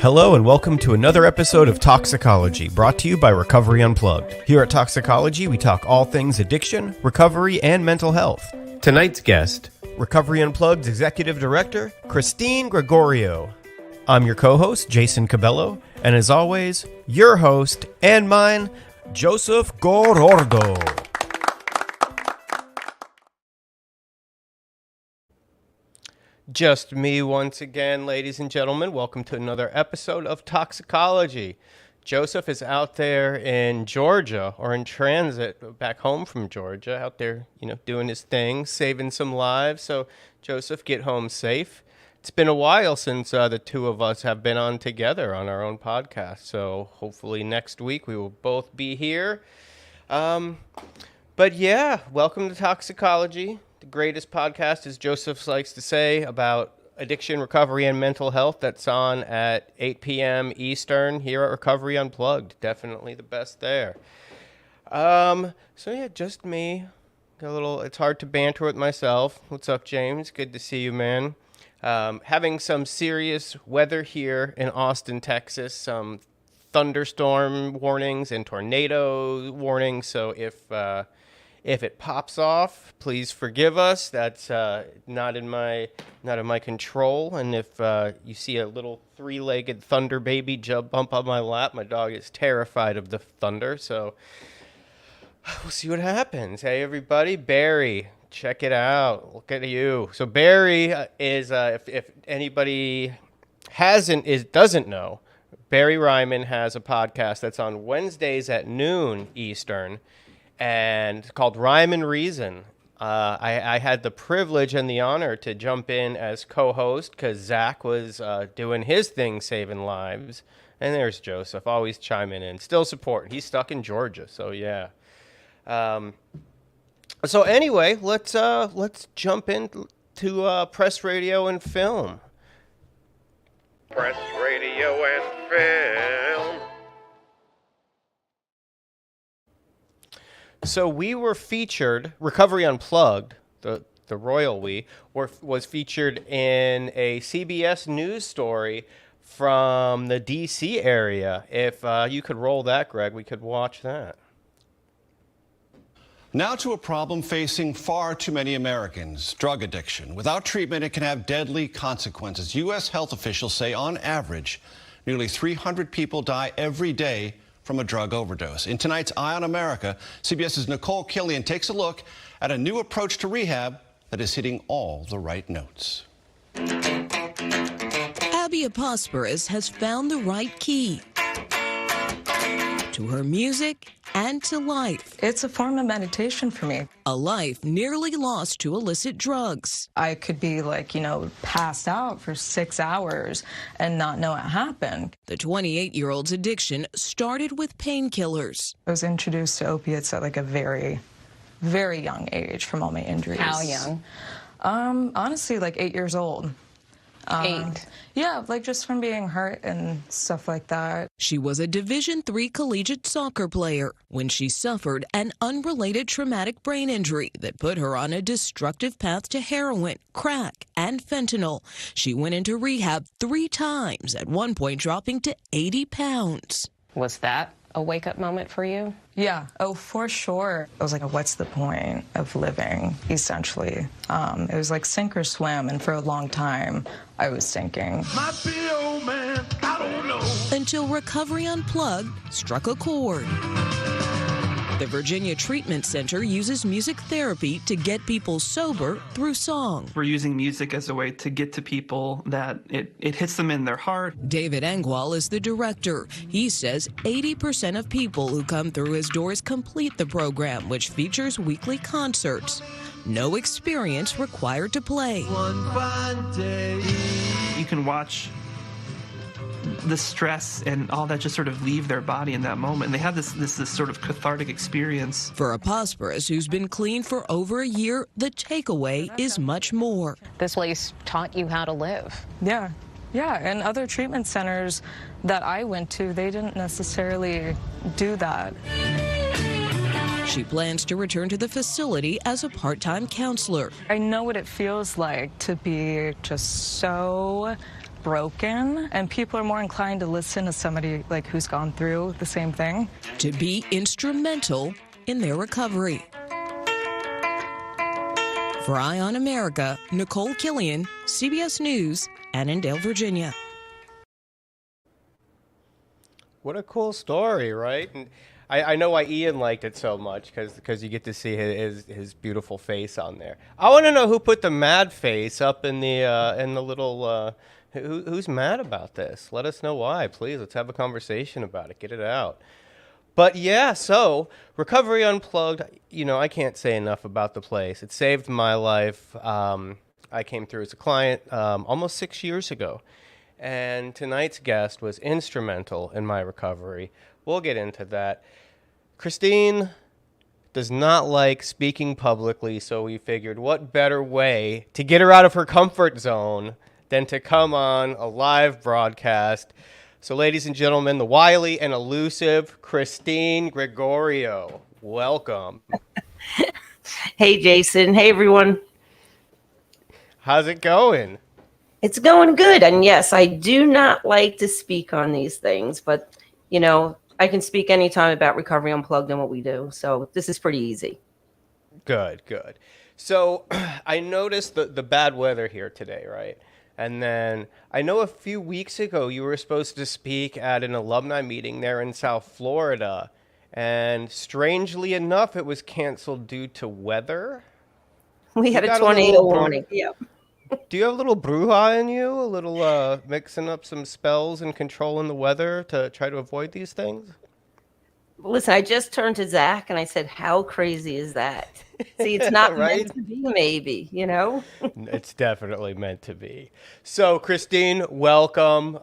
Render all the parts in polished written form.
Hello and welcome to another episode of Talksicology, brought to you by Recovery Unplugged. Here at Talksicology, we talk all things addiction, recovery, and mental health. Tonight's guest, Recovery Unplugged's Executive Director, Christine Gregorio. I'm your co-host, Jason Cabello, and as always, your host and mine, Joseph Gorordo. Just me once again, ladies and gentlemen. Welcome to another episode of Talksicology. Joseph is out there in Georgia, or in transit back home from Georgia, out there, doing his thing, saving some lives. So, Joseph, get home safe. It's been a while since the two of us have been on together on our own podcast. So, hopefully next week we will both be here. But yeah, welcome to Talksicology. The greatest podcast, as Joseph likes to say, about addiction, recovery, and mental health. That's on at 8 p.m. Eastern here at Recovery Unplugged. Definitely the best there. So yeah, just me. It's hard to banter with myself. What's up, James? Good to see you, man. Having some serious weather here in Austin, Texas. Some thunderstorm warnings and tornado warnings. So if it pops off, please forgive us. That's not in my control. And if you see a little three-legged thunder baby bump on my lap, my dog is terrified of the thunder. So we'll see what happens. Hey, everybody, Barry, check it out. Look at you. So Barry is, if anybody doesn't know, Barry Ryman has a podcast that's on Wednesdays at noon Eastern, and called Rhyme and Reason. I had the privilege and the honor to jump in as co-host because Zach was doing his thing, saving lives. And there's Joseph, always chiming in, still supporting. He's stuck in Georgia, so yeah. So anyway, let's jump into press, radio, and film. Press, radio, and film. So we were featured, Recovery Unplugged, the royal was featured in a CBS News story from the D.C. area. If you could roll that, Greg, we could watch that. Now to a problem facing far too many Americans, drug addiction. Without treatment, it can have deadly consequences. U.S. health officials say on average, nearly 300 people die every day from a drug overdose. In tonight's Eye on America, CBS's Nicole Killian takes a look at a new approach to rehab that is hitting all the right notes. Abby Aposporus has found the right key to her music and to life. It's a form of meditation for me. A life nearly lost to illicit drugs. I could be passed out for 6 hours and not know what happened. The 28-year-old's addiction started with painkillers. I was introduced to opiates at a very, very young age from all my injuries. How young? Honestly, 8 years old. 8? Yeah, just from being hurt and stuff like that. She was a Division III collegiate soccer player when she suffered an unrelated traumatic brain injury that put her on a destructive path to heroin, crack, and fentanyl. She went into rehab 3 times, at one point dropping to 80 pounds. Was that a wake-up moment for you? Yeah, for sure. I was what's the point of living, essentially? It was sink or swim, and for a long time, I was sinking. Might be old man, I don't know. Until Recovery Unplugged struck a chord. The Virginia Treatment Center uses music therapy to get people sober through song. We're using music as a way to get to people that it hits them in their heart. David Engwall is the director. He says 80% of people who come through his doors complete the program, which features weekly concerts. No experience required to play. One fine day. You can watch the stress and all that just sort of leave their body in that moment. And they have this sort of cathartic experience. For Aposporus, who's been clean for over a year, the takeaway is much more. This place taught you how to live. Yeah, and other treatment centers that I went to, they didn't necessarily do that. She plans to return to the facility as a part-time counselor. I know what it feels like to be just so broken, and people are more inclined to listen to somebody like who's gone through the same thing. To be instrumental in their recovery. For Eye on America, Nicole Killian, CBS News, Annandale, Virginia. What a cool story, right? And I know why Ian liked it so much, because you get to see his beautiful face on there. I want to know who put the mad face up in the little. Who's mad about this? Let us know why, please. Let's have a conversation about it. Get it out. But yeah, so Recovery Unplugged. I can't say enough about the place. It saved my life. I came through as a client almost 6 years ago. And tonight's guest was instrumental in my recovery. We'll get into that. Christine does not like speaking publicly, so we figured what better way to get her out of her comfort zone than to come on a live broadcast. So ladies and gentlemen, the wily and elusive Christine Gregorio. Welcome. Hey, Jason. Hey, everyone. How's it going? It's going good. And yes, I do not like to speak on these things, but, I can speak anytime about Recovery Unplugged and what we do. So this is pretty easy. Good. So I noticed the bad weather here today, right? And then I know a few weeks ago you were supposed to speak at an alumni meeting there in South Florida. And strangely enough, it was canceled due to weather. We had a tornado warning. Yeah. Do you have a little bruja in you? A little mixing up some spells and controlling the weather to try to avoid these things? Listen, I just turned to Zach and I said, how crazy is that? See, it's not right? meant to be, maybe, It's definitely meant to be. So, Christine, welcome.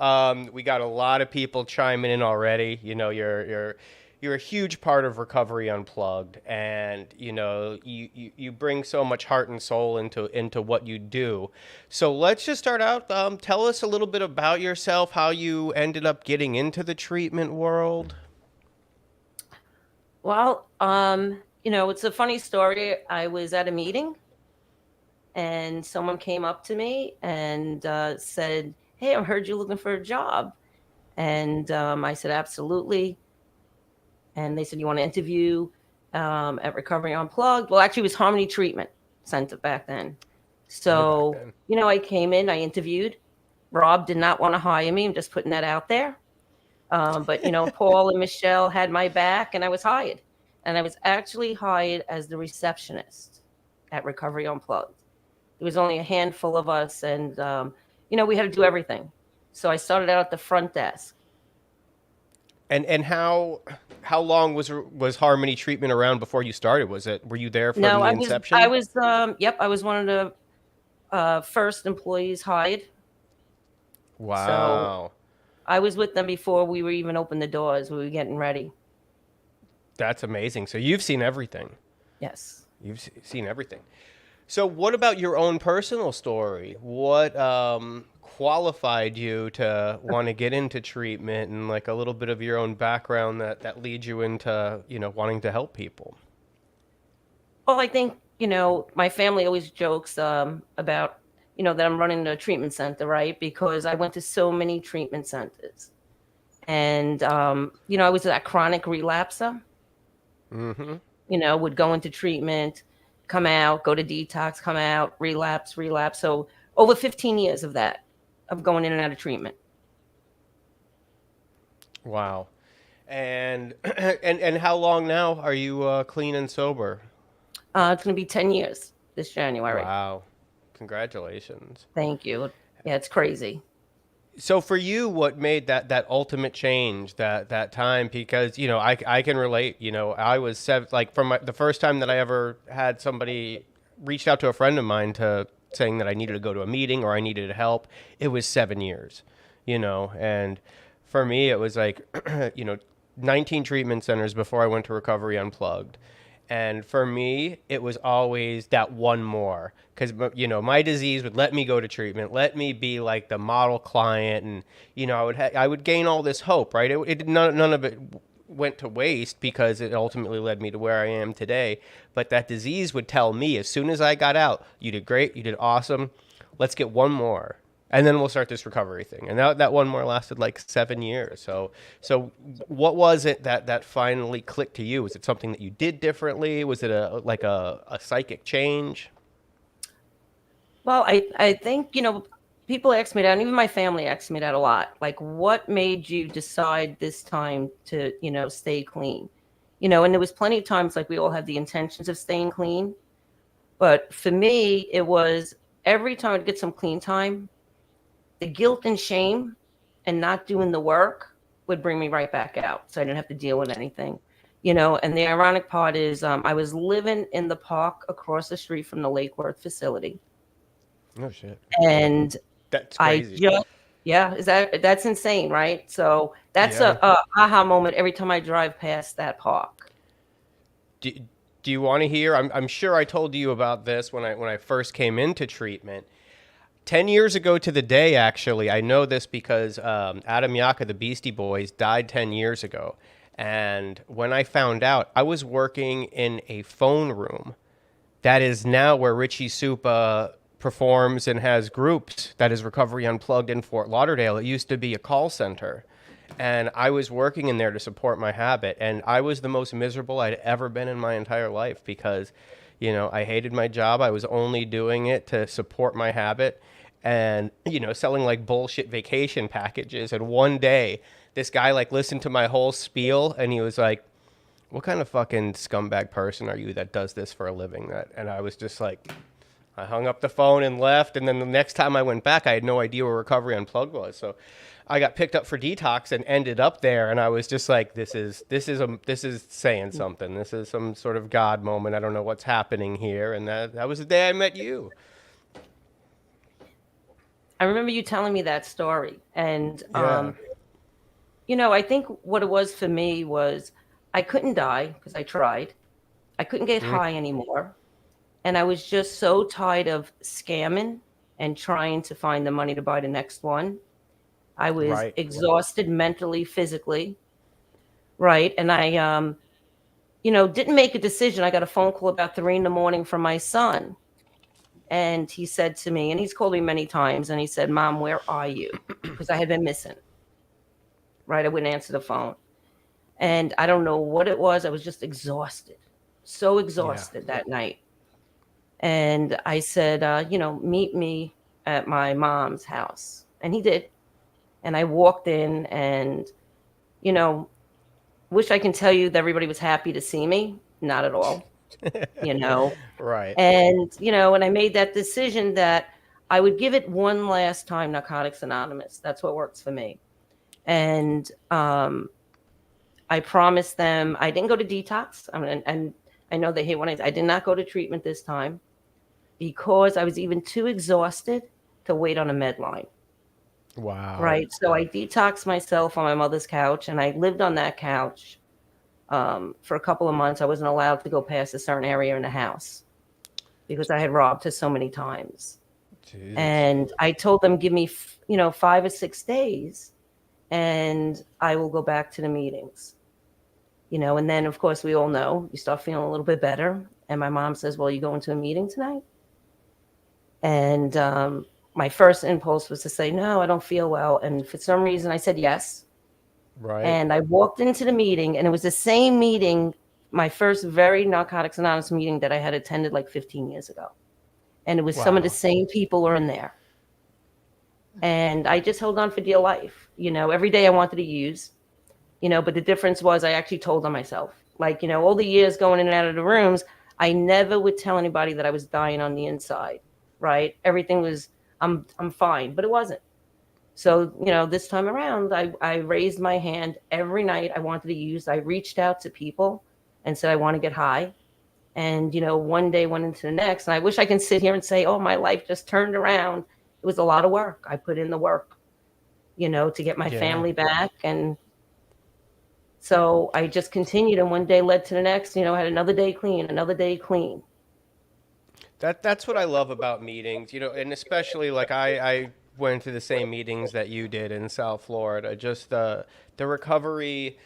We got a lot of people chiming in already. You're a huge part of Recovery Unplugged, and you bring so much heart and soul into what you do. So let's just start out. Tell us a little bit about yourself, how you ended up getting into the treatment world. Well, it's a funny story. I was at a meeting and someone came up to me and said, hey, I heard you looking for a job. And I said, absolutely. And they said, you want to interview at Recovery Unplugged? Well, actually, it was Harmony Treatment Center back then. So, I came in, I interviewed. Rob did not want to hire me. I'm just putting that out there. But, Paul and Michelle had my back, and I was hired. And I was actually hired as the receptionist at Recovery Unplugged. There was only a handful of us, and, we had to do everything. So I started out at the front desk. And how long was Harmony Treatment around before you started? Were you there from the inception? I was one of the first employees hired. Wow. So I was with them before we were even open the doors. We were getting ready. That's amazing. So you've seen everything. Yes. You've seen everything. So what about your own personal story? What qualified you to want to get into treatment, and like a little bit of your own background that leads you into, wanting to help people? Well, I think, my family always jokes about, that I'm running a treatment center, right? Because I went to so many treatment centers. And, I was that chronic relapser. Mm-hmm. Would go into treatment, come out, go to detox, come out, relapse. So over 15 years of that, of going in and out of treatment. Wow. And how long now are you clean and sober? It's going to be 10 years this January. Wow. Congratulations. Thank you. Yeah, it's crazy. So for you, what made that ultimate change that time? Because, I can relate, I was the first time that I ever had somebody reached out to a friend of mine saying that I needed to go to a meeting or I needed help. It was 7 years, and for me, it was 19 treatment centers before I went to Recovery Unplugged. And for me, it was always that one more, because, my disease would let me go to treatment, let me be like the model client. And, I would gain all this hope, right? None of it went to waste because it ultimately led me to where I am today. But that disease would tell me as soon as I got out, you did great, you did awesome. Let's get one more. and then we'll start this recovery thing. And that one more lasted like 7 years. So what was it that finally clicked to you? Was it something that you did differently? Was it a psychic change? Well, I think, people ask me that, and even my family asks me that a lot. Like, what made you decide this time to, stay clean? And there was plenty of times, like, we all had the intentions of staying clean. But for me, it was every time I'd get some clean time, the guilt and shame and not doing the work would bring me right back out. So I didn't have to deal with anything, And the ironic part is I was living in the park across the street from the Lake Worth facility. Oh, shit. And That's crazy. that's insane, right? So that's a aha moment every time I drive past that park. Do you want to hear? I'm sure I told you about this when I first came into treatment. 10 years ago to the day, actually, I know this because Adam Yaka, the Beastie Boys, died 10 years ago. And when I found out, I was working in a phone room that is now where Richie Supa performs and has groups. That is Recovery Unplugged in Fort Lauderdale. It used to be a call center. And I was working in there to support my habit. And I was the most miserable I'd ever been in my entire life because, I hated my job. I was only doing it to support my habit and, selling like bullshit vacation packages. And one day, this guy like listened to my whole spiel and he was like, "What kind of fucking scumbag person are you that does this for a living?" And I was just like, I hung up the phone and left. And then the next time I went back, I had no idea where Recovery Unplugged was. So I got picked up for detox and ended up there. And I was just like, this is saying something. This is some sort of God moment. I don't know what's happening here. And that was the day I met you. I remember you telling me that story. And, Yeah. I think what it was for me was I couldn't die because I tried. I couldn't get high anymore. And I was just so tired of scamming and trying to find the money to buy the next one. I was exhausted mentally, physically, right? And I, didn't make a decision. I got a phone call about 3 a.m. from my son. And he said to me, and he's called me many times, and he said, "Mom, where are you?" Because I had been missing, right? I wouldn't answer the phone. And I don't know what it was. I was just exhausted, so exhausted that night. And I said, meet me at my mom's house. And he did. And I walked in and, wish I can tell you that everybody was happy to see me. Not at all, Right. And, and I made that decision that I would give it one last time, Narcotics Anonymous. That's what works for me. And I promised them I didn't go to detox. And I know they hate when I did not go to treatment this time, because I was even too exhausted to wait on a med line. Wow. Right. So I detoxed myself on my mother's couch, and I lived on that couch for a couple of months. I wasn't allowed to go past a certain area in the house because I had robbed her so many times. Jeez. And I told them, give me, 5 or 6 days and I will go back to the meetings. And then, of course, we all know you start feeling a little bit better. And my mom says, "Well, you going to a meeting tonight?" And my first impulse was to say, "No, I don't feel well." And for some reason, I said yes. Right. And I walked into the meeting, and it was the same meeting, my first very Narcotics Anonymous meeting that I had attended like 15 years ago. And it was some of the same people were in there. And I just held on for dear life. Every day I wanted to use, but the difference was I actually told on myself. Like, all the years going in and out of the rooms, I never would tell anybody that I was dying on the inside, right? Everything was, I'm fine, but it wasn't. So, this time around, I raised my hand every night I wanted to use. I reached out to people and said, I want to get high. And, one day went into the next. And I wish I can sit here and say, oh, my life just turned around. It was a lot of work. I put in the work, to get my family back. And so I just continued, and one day led to the next. I had another day clean, another day clean. That's what I love about meetings, and especially like I went to the same meetings that you did in South Florida. Just the recovery,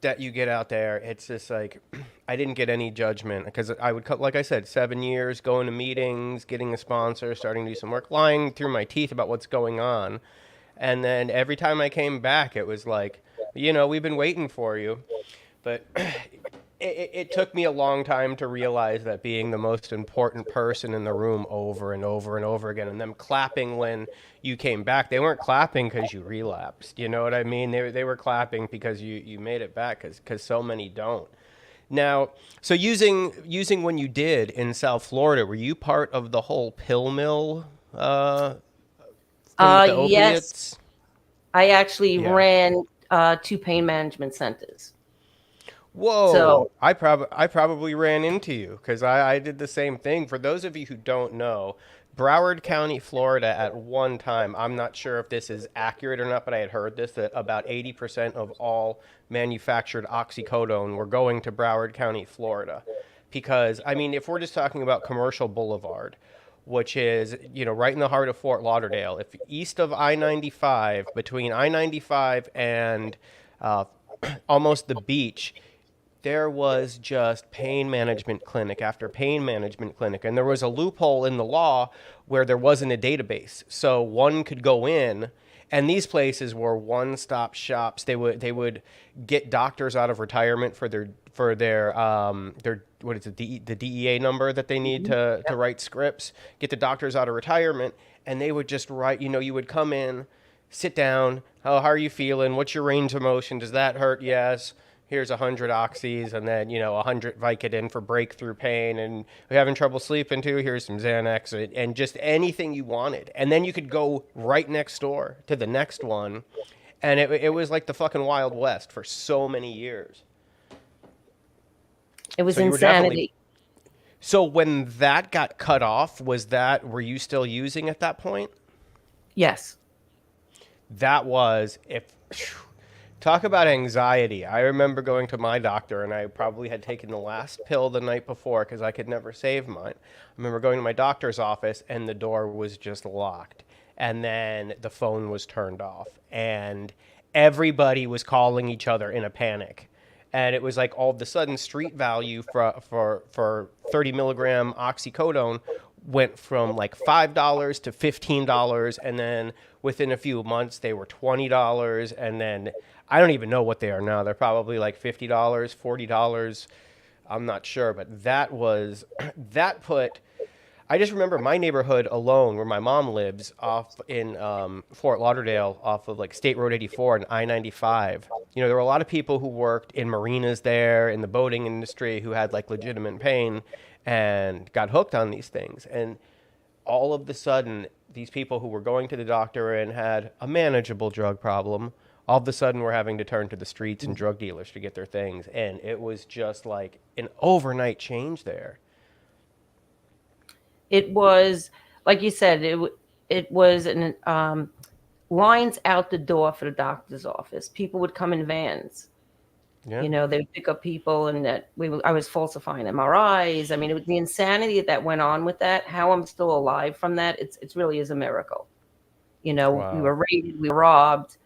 that you get out there, it's just like, I didn't get any judgment because I would, like I said, 7 years, going to meetings, getting a sponsor, starting to do some work, lying through my teeth about what's going on. And then every time I came back, it was like, we've been waiting for you. But it took me a long time to realize that being the most important person in the room over and over and over again, and them clapping when you came back, they weren't clapping because you relapsed. You know what I mean? They were clapping because you made it back, because so many don't. Now, so using when you did in South Florida, were you part of the whole pill mill thing with the opiates? Yes. I actually Yeah. ran 2 pain management centers. Whoa! So- I probably ran into you because I did the same thing. For those of you who don't know, Broward County, Florida, at one time, I'm not sure if this is accurate or not, but I had heard this, that about 80% of all manufactured oxycodone were going to Broward County, Florida. Because, I mean, if we're just talking about Commercial Boulevard, which is, right in the heart of Fort Lauderdale, if east of I-95, between I-95 and almost the beach, there was just pain management clinic after pain management clinic. And there was a loophole in the law where there wasn't a database. So one could go in, and these places were one-stop shops. They would get doctors out of retirement for their what is it, the DEA number that they need to write scripts, get the doctors out of retirement, and they would just write, you would come in, sit down, how are you feeling? What's your range of motion? Does that hurt? Yes. Here's 100 oxys, and then 100 Vicodin for breakthrough pain, and we're having trouble sleeping too. Here's some Xanax, and just anything you wanted. And then you could go right next door to the next one, and it was like the fucking Wild West for so many years. It was So you were insanity. So when that got cut off, were you still using at that point? Yes. That was, talk about anxiety. I remember going to my doctor, and I probably had taken the last pill the night before because I could never save mine. I remember going to my doctor's office, and the door was just locked. And then the phone was turned off. And everybody was calling each other in a panic. And it was like all of a sudden street value for 30 milligram oxycodone went from like $5 to $15. And then within a few months, they were $20. And then I don't even know what they are now. They're probably like $50, $40. I'm not sure. But I just remember my neighborhood alone, where my mom lives, off in Fort Lauderdale, off of like State Road 84 and I-95. There were a lot of people who worked in marinas there, in the boating industry, who had like legitimate pain and got hooked on these things. And all of a sudden, these people who were going to the doctor and had a manageable drug problem, all of a sudden were having to turn to the streets and drug dealers to get their things. And it was just like an overnight change there. It was, like you said, it was lines out the door for the doctor's office. People would come in vans. Yeah. They would pick up people, and I was falsifying MRIs. I mean, it was the insanity that went on with that. How I'm still alive from that, it's really is a miracle. Wow. We were raided, we were robbed.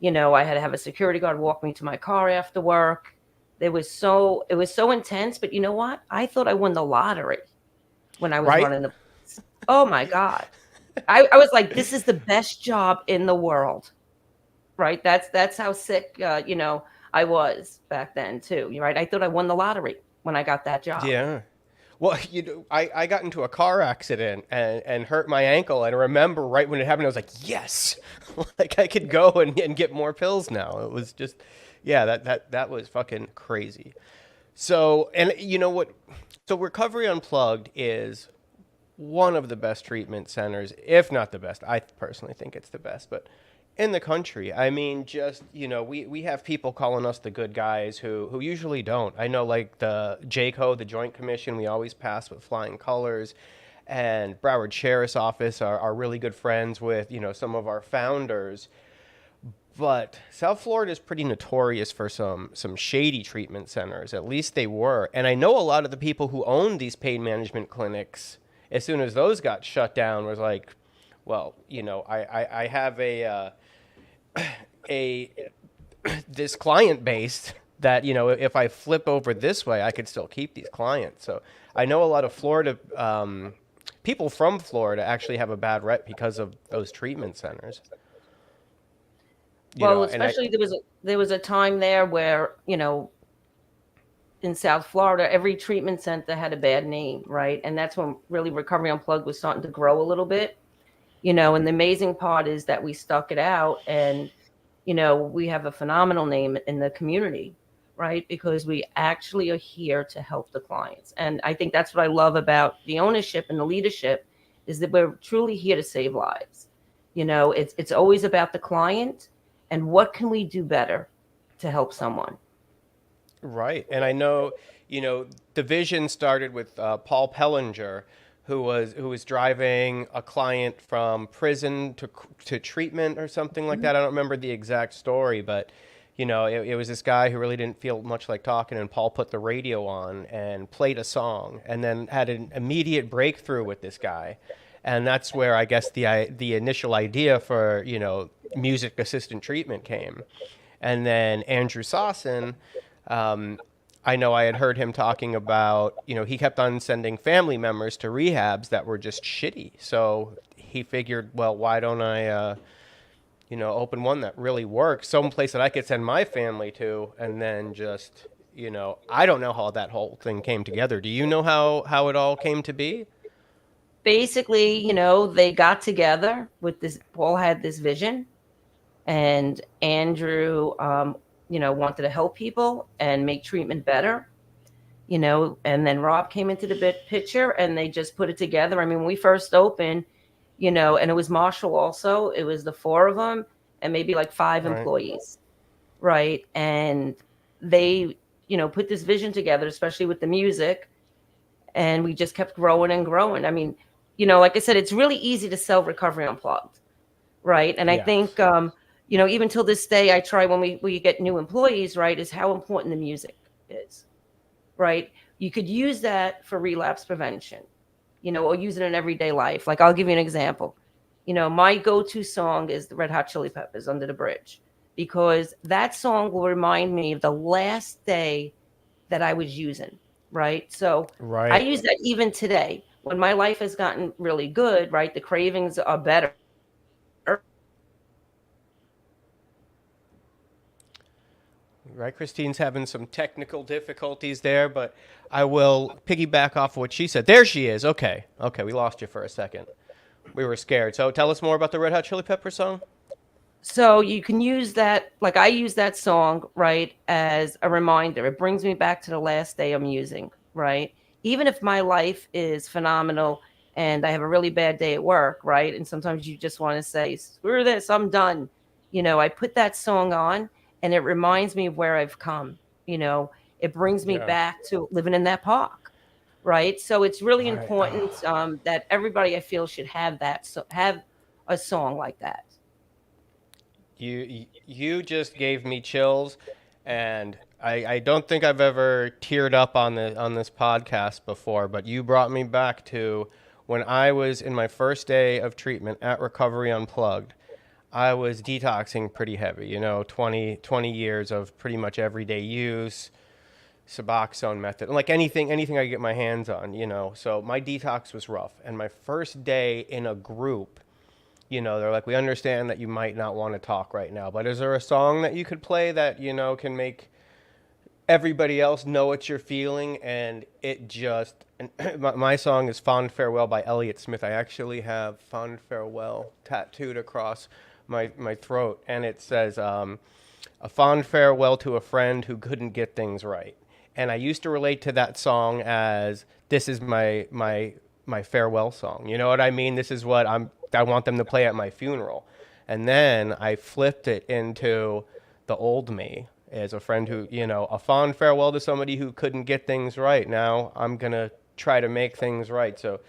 I had to have a security guard walk me to my car after work. It was so intense. But you know what? I thought I won the lottery when I was running the place. Oh my God. I was like, this is the best job in the world. Right? That's how sick I was back then too. Right? I thought I won the lottery when I got that job. Yeah. Well, I got into a car accident and hurt my ankle. And I remember right when it happened, I was like, yes, like I could go and get more pills now. It was just, yeah, that was fucking crazy. So, and you know what? So Recovery Unplugged is one of the best treatment centers, if not the best. I personally think it's the best, but in the country. I mean, just, we have people calling us the good guys who usually don't. I know, like the JCO, the Joint Commission, we always pass with flying colors. And Broward Sheriff's Office are really good friends with, some of our founders. But South Florida is pretty notorious for some shady treatment centers. At least they were. And I know a lot of the people who owned these pain management clinics, as soon as those got shut down, was like, well, I have this client base that, if I flip over this way, I could still keep these clients. So I know a lot of Florida, people from Florida actually have a bad rep because of those treatment centers. Well, especially there was a time there where, in South Florida, every treatment center had a bad name, right? And that's when really Recovery Unplugged was starting to grow a little bit, and the amazing part is that we stuck it out, and, we have a phenomenal name in the community, right? Because we actually are here to help the clients. And I think that's what I love about the ownership and the leadership is that we're truly here to save lives. It's always about the client and what can we do better to help someone. Right. And I know, the vision started with Paul Pellinger, who was driving a client from prison to treatment or something like that. I don't remember the exact story, but it was this guy who really didn't feel much like talking, and Paul put the radio on and played a song, and then had an immediate breakthrough with this guy. And that's where I guess the initial idea for music assistant treatment came. And then Andrew Sossin, I know I had heard him talking about, he kept on sending family members to rehabs that were just shitty. So he figured, well, why don't I, open one that really works, someplace that I could send my family to, and then just, I don't know how that whole thing came together. Do you know how it all came to be? Basically, they got together with this, Paul had this vision, and Andrew, wanted to help people and make treatment better, and then Rob came into the picture, and they just put it together. I mean, when we first opened, and it was Marshall also, it was the four of them and maybe like five employees, right? And they, put this vision together, especially with the music, and we just kept growing and growing. I mean, like I said, it's really easy to sell Recovery Unplugged, right? And I think, even till this day, I try when we get new employees, right, is how important the music is, right? You could use that for relapse prevention, or use it in everyday life. Like, I'll give you an example. My go-to song is the Red Hot Chili Peppers, Under the Bridge, because that song will remind me of the last day that I was using, right? So I use that even today when my life has gotten really good, right? The cravings are better. Right, Christine's having some technical difficulties there, but I will piggyback off what she said. There she is. Okay, we lost you for a second. We were scared. So tell us more about the Red Hot Chili Pepper song. So you can use that, like I use that song, right, as a reminder. It brings me back to the last day I'm using, right? Even if my life is phenomenal and I have a really bad day at work, right? And sometimes you just want to say, screw this, I'm done. I put that song on, and it reminds me of where I've come. It brings me back to living in that park, right? So it's really important that everybody, I feel, should have that. So have a song like that. You just gave me chills, and I don't think I've ever teared up on this podcast before, but you brought me back to when I was in my first day of treatment at Recovery Unplugged. I was detoxing pretty heavy, 20 years of pretty much everyday use, Suboxone method, like anything I could get my hands on, So my detox was rough. And my first day in a group, they're like, we understand that you might not want to talk right now, but is there a song that you could play that, can make everybody else know what you're feeling? And it just, my song is Fond Farewell by Elliott Smith. I actually have Fond Farewell tattooed across my throat, and it says, a fond farewell to a friend who couldn't get things right. And I used to relate to that song as, this is my farewell song. You know what I mean? This is what I want them to play at my funeral. And then I flipped it into the old me as a friend who, a fond farewell to somebody who couldn't get things right. Now I'm going to try to make things right. So,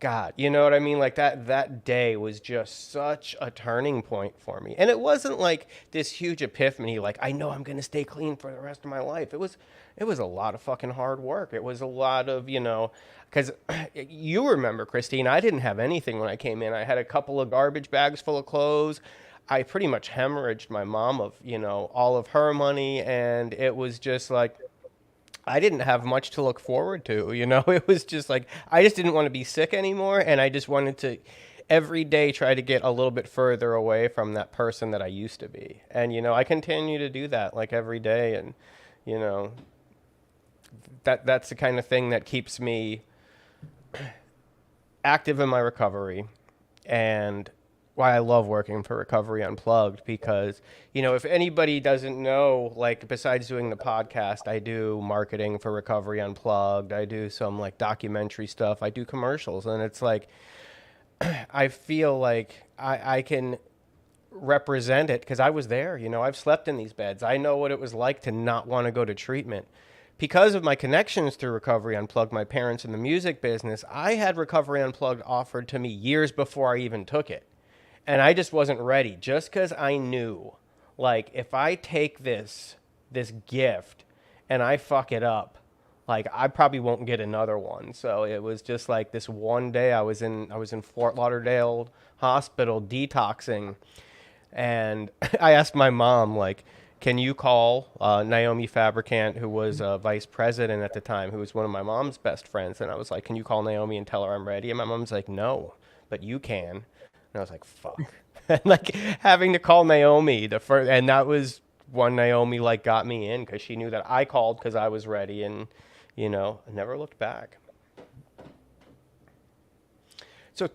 God, you know what I mean? Like that day was just such a turning point for me. And it wasn't like this huge epiphany, like, I know I'm going to stay clean for the rest of my life. It was a lot of fucking hard work. It was a lot of, because you remember, Christine, I didn't have anything when I came in. I had a couple of garbage bags full of clothes. I pretty much hemorrhaged my mom of, all of her money. And it was just like, I didn't have much to look forward to, It was just like, I just didn't want to be sick anymore. And I just wanted to every day try to get a little bit further away from that person that I used to be. And, I continue to do that like every day. And, that's the kind of thing that keeps me active in my recovery, and why I love working for Recovery Unplugged, because, if anybody doesn't know, like, besides doing the podcast, I do marketing for Recovery Unplugged. I do some like documentary stuff. I do commercials, and it's like, I feel like I can represent it because I was there. I've slept in these beds. I know what it was like to not want to go to treatment. Because of my connections through Recovery Unplugged, my parents in the music business, I had Recovery Unplugged offered to me years before I even took it. And I just wasn't ready, just because I knew, like, if I take this gift and I fuck it up, like, I probably won't get another one. So it was just like this one day I was in Fort Lauderdale hospital detoxing, and I asked my mom, like, can you call Naomi Fabricant, who was vice president at the time, who was one of my mom's best friends? And I was like, can you call Naomi and tell her I'm ready? And my mom's like, no, but you can. And I was like, fuck. And like having to call Naomi and that was when Naomi like got me in, because she knew that I called because I was ready, and I never looked back. So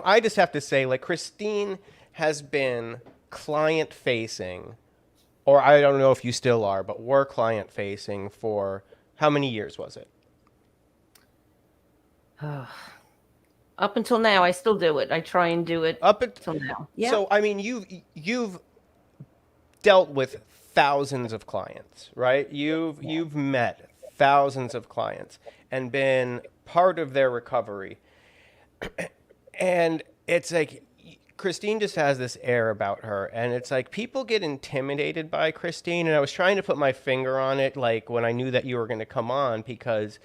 I just have to say, like, Christine has been client facing, or I don't know if you still are, but were client facing for how many years was it? Up until now, I still do it. I try and do it up until now. Yeah. So, I mean, you've dealt with thousands of clients, right? You've met thousands of clients and been part of their recovery. And it's like, Christine just has this air about her, and it's like people get intimidated by Christine. And I was trying to put my finger on it, like when I knew that you were going to come on, because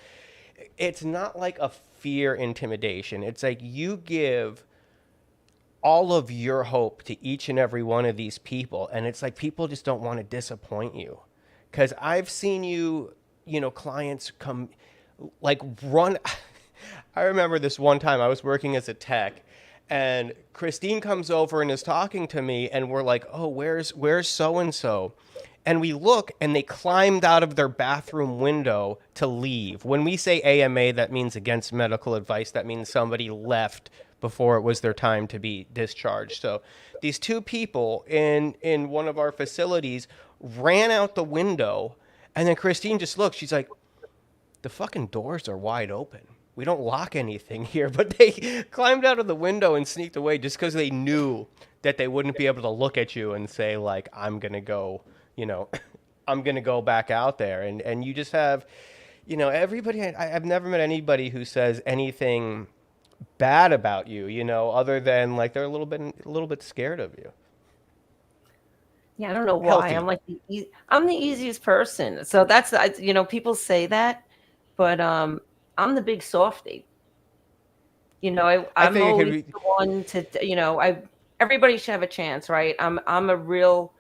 it's not like a fear intimidation. It's like you give all of your hope to each and every one of these people, and it's like people just don't want to disappoint you. Because I've seen you, clients come like run. I remember this one time I was working as a tech, and Christine comes over and is talking to me, and we're like, oh, where's so-and-so? And we look, and they climbed out of their bathroom window to leave. When we say AMA, that means against medical advice. That means somebody left before it was their time to be discharged. So these two people in one of our facilities ran out the window, and then Christine just looked. She's like, the fucking doors are wide open. We don't lock anything here. But they climbed out of the window and sneaked away just because they knew that they wouldn't be able to look at you and say, like, I'm going to go, I'm going to go back out there. And you just have, everybody, I've never met anybody who says anything bad about you, other than like they're a little bit scared of you. Yeah, I don't know why. Healthy. I'm the easiest person. So that's, people say that, but I'm the big softie. I'm always the one to, everybody should have a chance, right? I'm a real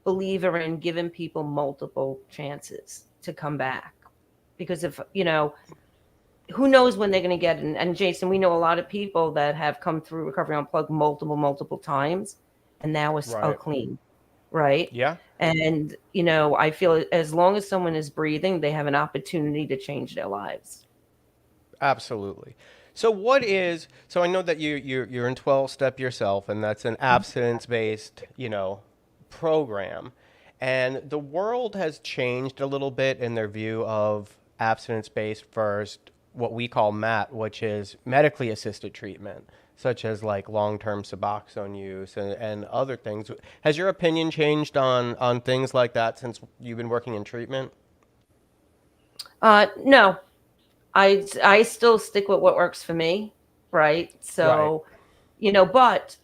believer in giving people multiple chances to come back, because if, who knows when they're going to get it. And Jason, we know a lot of people that have come through Recovery Unplugged multiple times, and now are clean. Right. Yeah. And, I feel as long as someone is breathing, they have an opportunity to change their lives. Absolutely. So I know that you're in 12-step yourself, and that's an abstinence-based, program. And the world has changed a little bit in their view of abstinence-based versus what we call MAT, which is medically assisted treatment, such as like long-term Suboxone use and other things. Has your opinion changed on things like that since you've been working in treatment? No. I still stick with what works for me, right? So, but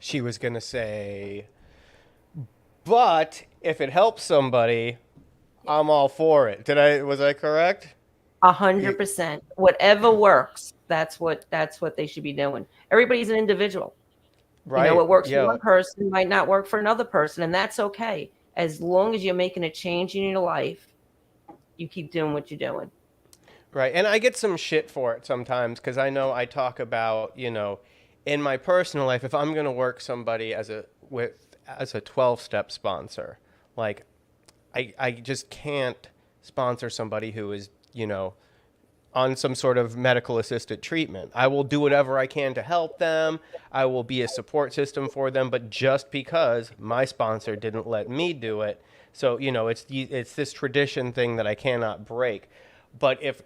she was going to say, but if it helps somebody, I'm all for it. Was I correct? 100%. Whatever works, that's what they should be doing. Everybody's an individual. Right. What works for Yeah. one person might not work for another person, and that's okay. As long as you're making a change in your life, you keep doing what you're doing. Right. And I get some shit for it sometimes because I know I talk about, in my personal life, if I'm going to work somebody as a 12-step sponsor, like I just can't sponsor somebody who is, on some sort of medical assisted treatment. I will do whatever I can to help them. I will be a support system for them, but just because my sponsor didn't let me do it. So, it's this tradition thing that I cannot break. But if,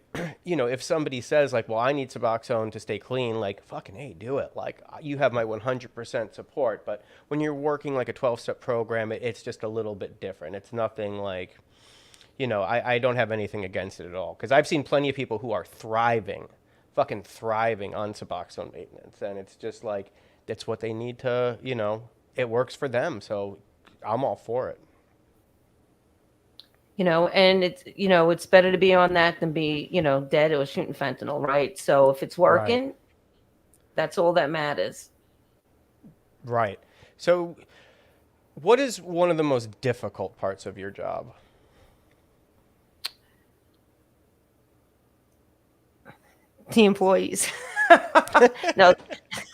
if somebody says like, well, I need Suboxone to stay clean, like fucking, hey, do it. Like you have my 100% support. But when you're working like a 12-step program, it's just a little bit different. It's nothing like, I don't have anything against it at all. Because I've seen plenty of people who are fucking thriving on Suboxone maintenance. And it's just like, that's what they need to, it works for them. So I'm all for it. And it's better to be on that than be, dead or shooting fentanyl, right? So if it's working, Right. That's all that matters. Right. So what is one of the most difficult parts of your job? The employees. No,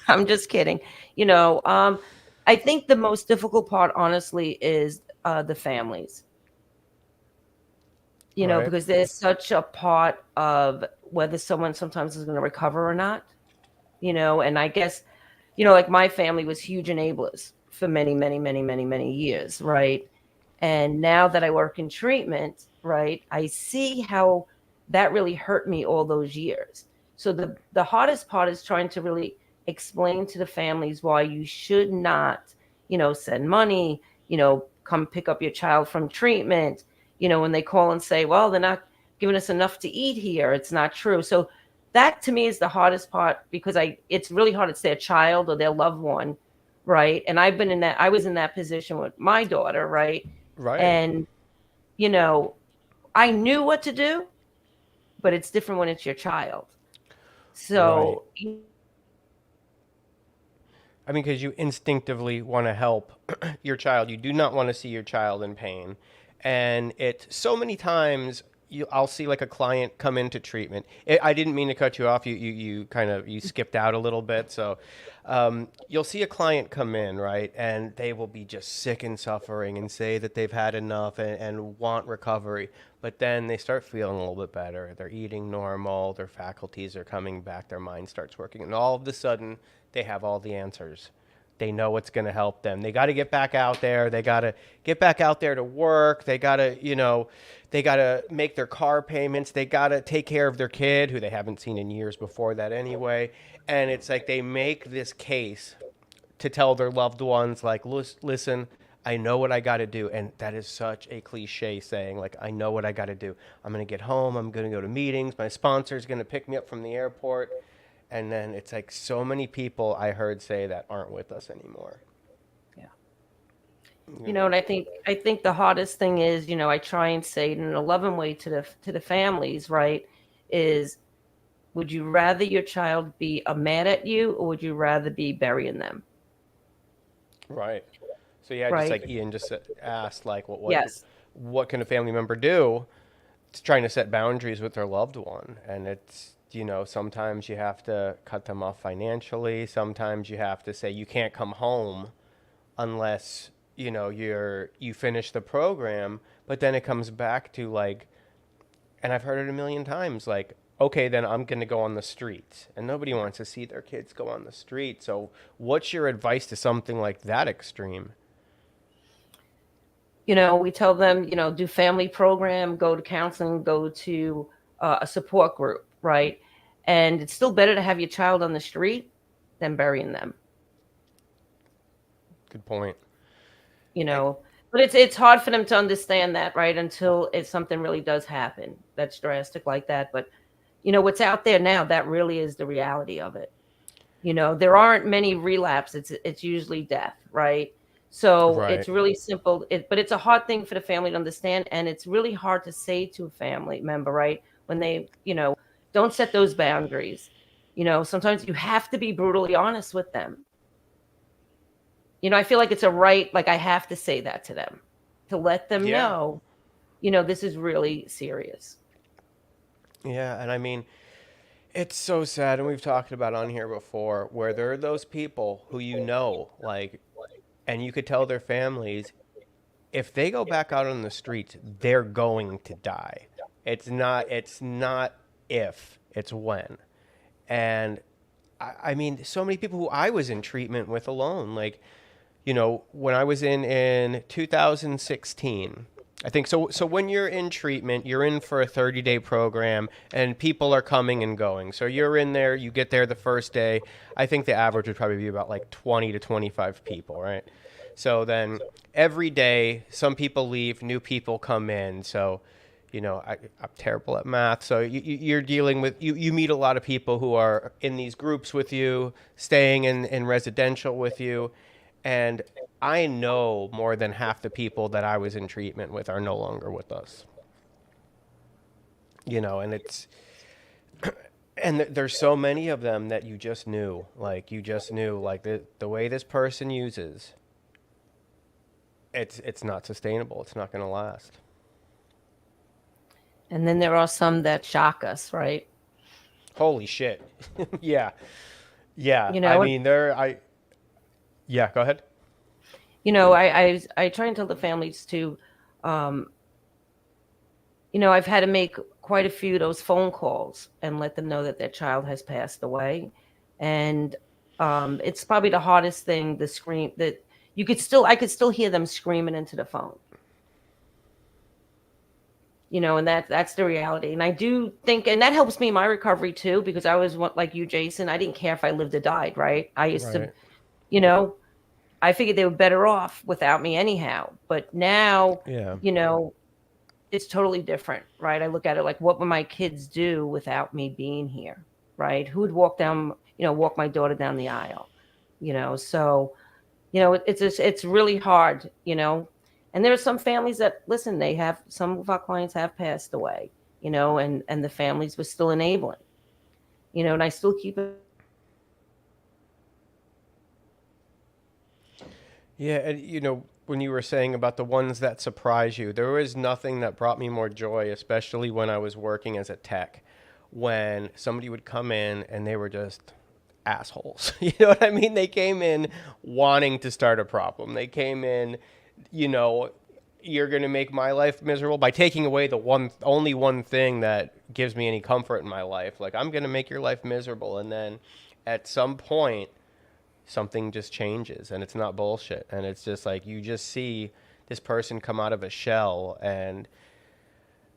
I'm just kidding. I think the most difficult part, honestly, is the families. Right. Because there's such a part of whether someone sometimes is going to recover or not. And I guess, like my family was huge enablers for many, many, many, many, many years, right? And now that I work in treatment, right, I see how that really hurt me all those years. So the hardest part is trying to really explain to the families why you should not, send money, come pick up your child from treatment. When they call and say, well, they're not giving us enough to eat here. It's not true. So that to me is the hardest part because it's really hard. It's their child or their loved one. Right. And I was in that position with my daughter. Right. Right. And, I knew what to do, but it's different when it's your child. So, I mean, because you instinctively want to help your child. You do not want to see your child in pain. And so many times I'll see like a client come into treatment. I didn't mean to cut you off. You kind of, you skipped out a little bit. So you'll see a client come in, right? And they will be just sick and suffering and say that they've had enough and want recovery. But then they start feeling a little bit better. They're eating normal. Their faculties are coming back. Their mind starts working. And all of a sudden, they have all the answers. They know what's going to help them. They got to get back out there. They got to get back out there to work. They got to, they got to make their car payments. They got to take care of their kid, who they haven't seen in years before that anyway. And it's like they make this case to tell their loved ones, like, listen, I know what I got to do. And that is such a cliche saying, like, I know what I got to do. I'm going to get home. I'm going to go to meetings. My sponsor is going to pick me up from the airport. And then it's like so many people I heard say that aren't with us anymore. Yeah. And I think the hardest thing is, I try and say it in a loving way to the families, right? Is would you rather your child be mad at you or would you rather be burying them? Right. So yeah, right. Just like Ian just asked, like, yes. What can a family member do? It's trying to set boundaries with their loved one, and it's. Sometimes you have to cut them off financially. Sometimes you have to say you can't come home unless, you finish the program. But then it comes back to like, and I've heard it a million times, like, okay, then I'm going to go on the streets. And nobody wants to see their kids go on the street. So what's your advice to something like that extreme? We tell them, do family program, go to counseling, go to a support group. Right. And it's still better to have your child on the street than burying them. Good point. But it's hard for them to understand that, right? Until something really does happen that's drastic like that. But, what's out there now, that really is the reality of it. There aren't many relapses. It's usually death. Right. So Right. It's really simple, but it's a hard thing for the family to understand. And it's really hard to say to a family member, right? when they, don't set those boundaries. Sometimes you have to be brutally honest with them. I feel like it's a right, like I have to say that to them, to let them know, this is really serious. Yeah, and I mean, it's so sad, and we've talked about on here before, where there are those people who like, and you could tell their families, if they go back out on the streets, they're going to die. It's not if, it's when. And I mean, so many people who I was in treatment with alone, like, when I was in 2016, I think so. So when you're in treatment, you're in for a 30-day program, and people are coming and going. So you're in there, you get there the first day. I think the average would probably be about like 20 to 25 people, right? So then every day, some people leave, new people come in. So, I'm terrible at math. So you're dealing with, you meet a lot of people who are in these groups with you, staying in residential with you. And I know more than half the people that I was in treatment with are no longer with us. And it's, and there's so many of them that you just knew, like the way this person uses, it's not sustainable. It's not going to last. And then there are some that shock us, right? Holy shit. Yeah. Yeah. I mean, yeah, go ahead. I try and tell the families to, I've had to make quite a few of those phone calls and let them know that their child has passed away. And it's probably the hardest thing, the scream that I could still hear them screaming into the phone. And that's the reality. And I do think, and that helps me in my recovery too, because I was like you, Jason, I didn't care if I lived or died, right? I used to, I figured they were better off without me anyhow. But now, it's totally different, right? I look at it like, what would my kids do without me being here, right? Who would walk my daughter down the aisle, So, it's really hard, And there are some families that, listen, some of our clients have passed away, and the families were still enabling, and I still keep it. Yeah, and when you were saying about the ones that surprise you, there was nothing that brought me more joy, especially when I was working as a tech, when somebody would come in and they were just assholes. You know what I mean? They came in wanting to start a problem. They came in, you're going to make my life miserable by taking away the only one thing that gives me any comfort in my life. Like, I'm going to make your life miserable. And then at some point, something just changes, and it's not bullshit. And it's just like, you just see this person come out of a shell and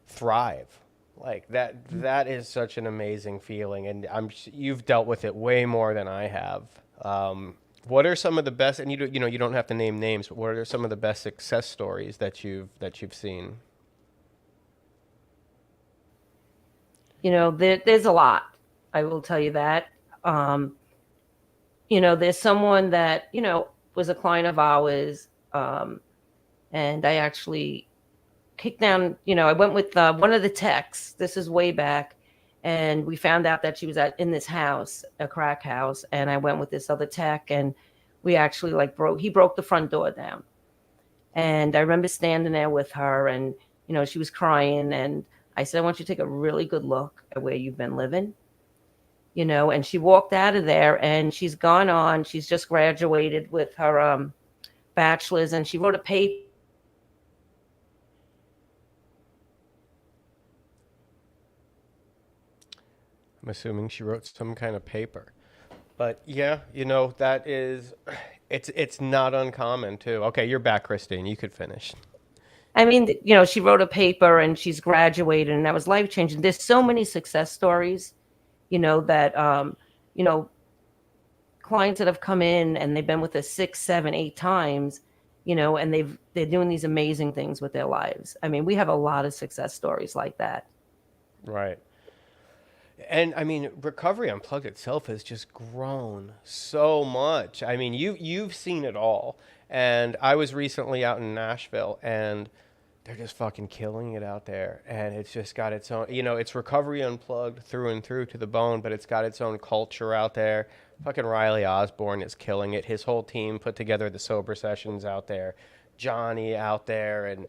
thrive. Like that is such an amazing feeling. And you've dealt with it way more than I have. What are some of the best, and you don't have to name names, but what are some of the best success stories that you've seen? There's a lot. I will tell you that. There's someone that, was a client of ours, and I actually kicked down, I went with one of the techs. This is way back. And we found out that she was in this house, a crack house. And I went with this other tech, and we actually he broke the front door down. And I remember standing there with her, and, she was crying. And I said, I want you to take a really good look at where you've been living. And she walked out of there, and she's gone on. She's just graduated with her bachelor's, and she wrote a paper. I'm assuming she wrote some kind of paper. But yeah, that is, it's not uncommon too. Okay, you're back, Christine. You could finish. I mean, she wrote a paper and she's graduated, and that was life-changing. There's so many success stories, that, clients that have come in and they've been with us 6, 7, 8 times, and they're doing these amazing things with their lives. I mean, we have a lot of success stories like that. Right. And I mean, Recovery Unplugged itself has just grown so much. I mean, you've seen it all. And I was recently out in Nashville, and they're just fucking killing it out there. And it's just got its own, it's Recovery Unplugged through and through to the bone, but it's got its own culture out there. Fucking Riley Osborne is killing it. His whole team put together the sober sessions out there. Johnny out there, and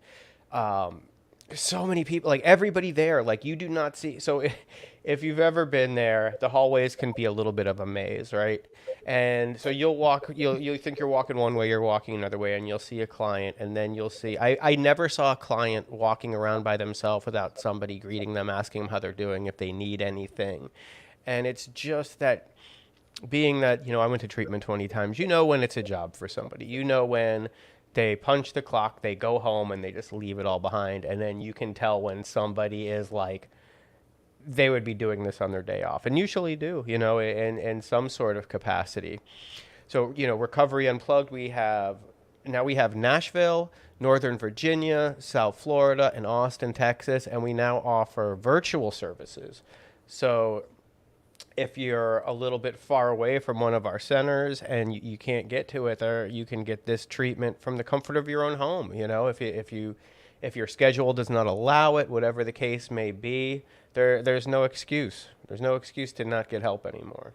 so many people, like everybody there, like you do not see. So if you've ever been there, the hallways can be a little bit of a maze, right? And so you'll think you're walking one way, you're walking another way, and you'll see a client, and then you'll see, I never saw a client walking around by themselves without somebody greeting them, asking them how they're doing, if they need anything. And it's just that, being that, I went to treatment 20 times, when it's a job for somebody, when they punch the clock, they go home, and they just leave it all behind. And then you can tell when somebody is like, they would be doing this on their day off, and usually do, in some sort of capacity. So, Recovery Unplugged, we have Nashville, Northern Virginia, South Florida, and Austin, Texas, and we now offer virtual services. So if you're a little bit far away from one of our centers and you can't get to it there, you can get this treatment from the comfort of your own home. If your schedule does not allow it, whatever the case may be, there's no excuse. There's no excuse to not get help anymore.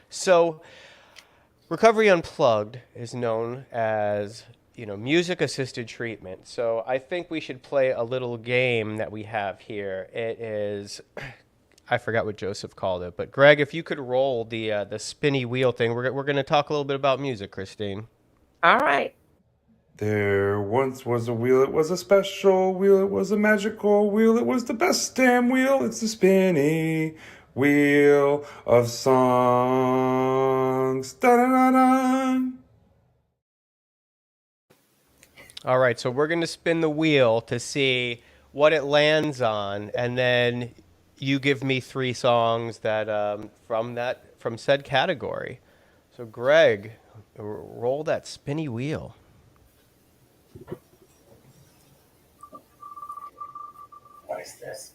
So Recovery Unplugged is known as, music-assisted treatment. So I think we should play a little game that we have here. It is, I forgot what Joseph called it, but Greg, if you could roll the spinny wheel thing, we're going to talk a little bit about music, Christine. All right. There once was a wheel, it was a special wheel, it was a magical wheel, it was the best damn wheel, it's the spinny wheel of songs. Da-da-da-da. All right, so we're going to spin the wheel to see what it lands on, and then you give me 3 songs that from said category. So Greg, roll that spinny wheel. What is this?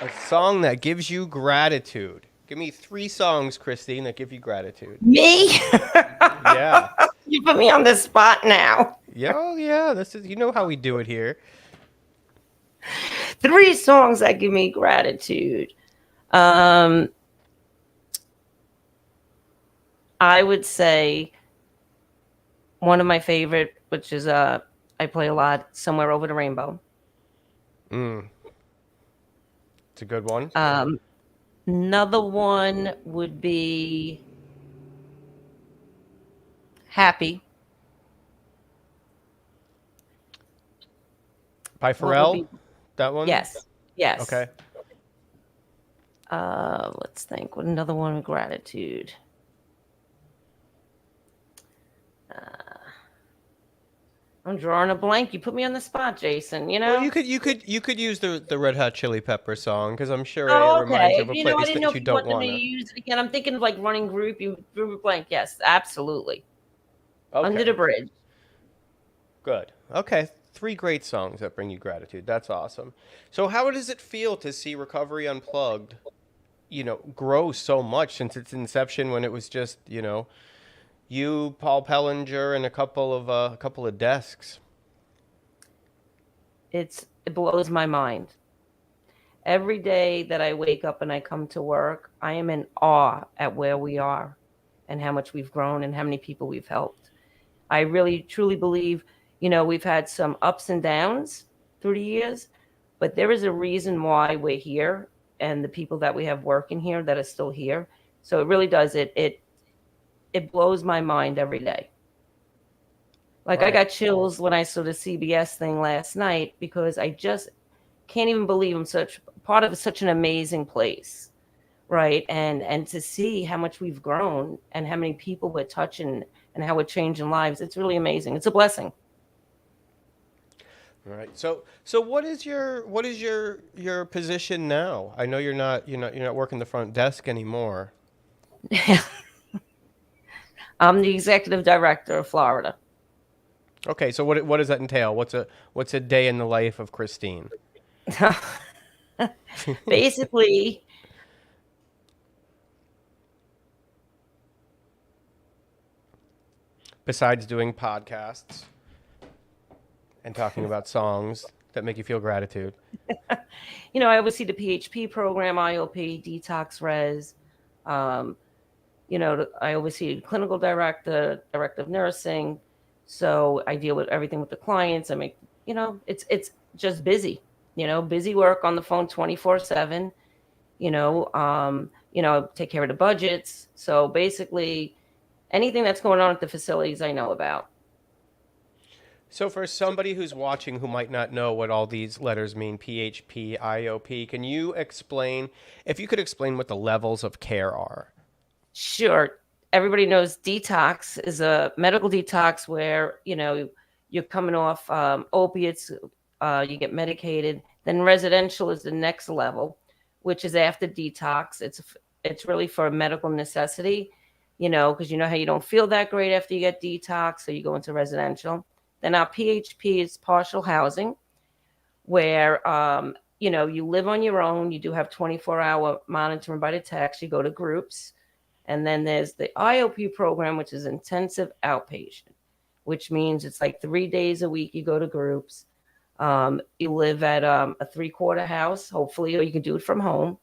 A song that gives you gratitude. Give me 3 songs, Christine, that give you gratitude. Me? Yeah. You put me on the spot now. Yeah, oh, yeah. This is, how we do it here. 3 songs that give me gratitude. I would say one of my favorite, which is I play a lot, Somewhere Over the Rainbow. It's a good one. Another one would be Happy By Pharrell? That one? Yes. Okay. Let's think. What another one with gratitude? I'm drawing a blank. You put me on the spot, Jason. Well, you could use the Red Hot Chili Pepper song, because I'm sure Oh, it reminds you okay. of a I place didn't know that you if you don't wanted want me to to. use it again. I'm thinking of like Running Group. You drew a blank. Yes, absolutely. Okay. Under the Bridge. Good. Okay. 3 great songs that bring you gratitude. That's awesome. So how does it feel to see Recovery Unplugged, grow so much since its inception, when it was just, you, Paul Pellinger, and a couple of desks? It blows my mind. Every day that I wake up and I come to work, I am in awe at where we are and how much we've grown and how many people we've helped. I really, truly believe, we've had some ups and downs through the years, but there is a reason why we're here and the people that we have working here that are still here. So it really does. It blows my mind every day. Like, right. I got chills when I saw the CBS thing last night, because I just can't even believe I'm part of such an amazing place, right? And to see how much we've grown and how many people we're touching and how we're changing lives, it's really amazing. It's a blessing. All right. So what is your position now? I know you're not working the front desk anymore. I'm the executive director of Florida. Okay, so what does that entail? What's a day in the life of Christine? Basically, besides doing podcasts and talking about songs that make you feel gratitude? I oversee the PHP program, IOP, Detox Res. I oversee clinical director of nursing. So I deal with everything with the clients. I make, it's just busy, busy work on the phone 24/7, take care of the budgets. So basically anything that's going on at the facilities I know about. So for somebody who's watching who might not know what all these letters mean, PHP, IOP, can you explain, if you could explain what the levels of care are? Sure. Everybody knows detox is a medical detox where, you're coming off opiates, you get medicated. Then residential is the next level, which is after detox. It's really for a medical necessity, because how you don't feel that great after you get detox, so you go into residential. Then our PHP is partial housing, where you live on your own. You do have 24-hour monitoring by the text. You go to groups. And then there's the IOP program, which is intensive outpatient, which means it's like 3 days a week you go to groups. You live at a 3-quarter house, hopefully, or you can do it from home.